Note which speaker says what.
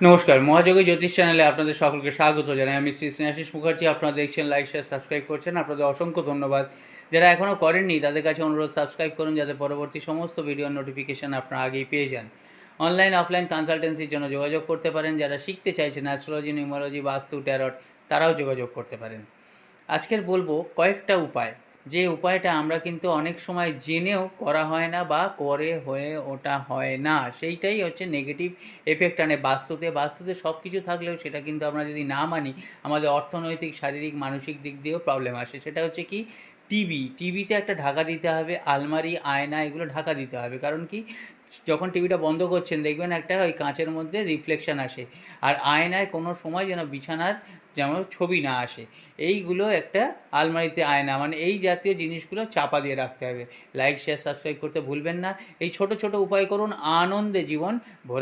Speaker 1: নমস্কার, মহাযোগী জ্যোতিষ চ্যানেলে আপনাদের সকলকে স্বাগত জানাই। আমি শ্রী স্নেহাশিস মুখার্জি। আপনারা দেখছেন, লাইক, শেয়ার, সাবস্ক্রাইব করছেন। আপনাদের অসংখ্য ধন্যবাদ। যারা এখনও করেননি তাদের কাছে অনুরোধ, সাবস্ক্রাইব করুন যাতে পরবর্তী সমস্ত ভিডিওর নোটিফিকেশান আপনারা আগেই পেয়ে যান। অনলাইন অফলাইন কনসালটেন্সির জন্য যোগাযোগ করতে পারেন। যারা শিখতে চাইছেন অ্যাস্ট্রোলজি, নিউমারোলজি, বাস্তু, ট্যারট, তারাও যোগাযোগ করতে পারেন। আজকের বলবো কয়েকটা উপায়, যে উপায়টা আমরা কিন্তু অনেক সময় জেনেও করা হয় না বা করে হয়ে ওটা হয় না। সেইটাই হচ্ছে নেগেটিভ এফেক্ট আনে বাস্তুতে। বাস্তুতে সব কিছু থাকলেও সেটা কিন্তু আমরা যদি না মানি, আমাদের অর্থনৈতিক, শারীরিক, মানসিক দিক দিয়েও প্রবলেম আসে। সেটা হচ্ছে কি, টিভিতে একটা ঢাকা দিতে হবে, আলমারি, আয়না এগুলো ঢাকা দিতে হবে। কারণ কি, যখন টিভিটা বন্ধ করছেন দেখবেন একটা ওই কাঁচের মধ্যে রিফ্লেকশান আসে। আর আয়নায় কোনো সময় যেন বিছানার যেমন ছবি না আসে। এইগুলো একটা আলমারিতে আয়না, মানে এই জাতীয় জিনিসগুলো চাপা দিয়ে রাখতে হবে। লাইক, শেয়ার, সাবস্ক্রাইব করতে ভুলবেন না। এই ছোট ছোট উপায় করুন, আনন্দে জীবন ভরে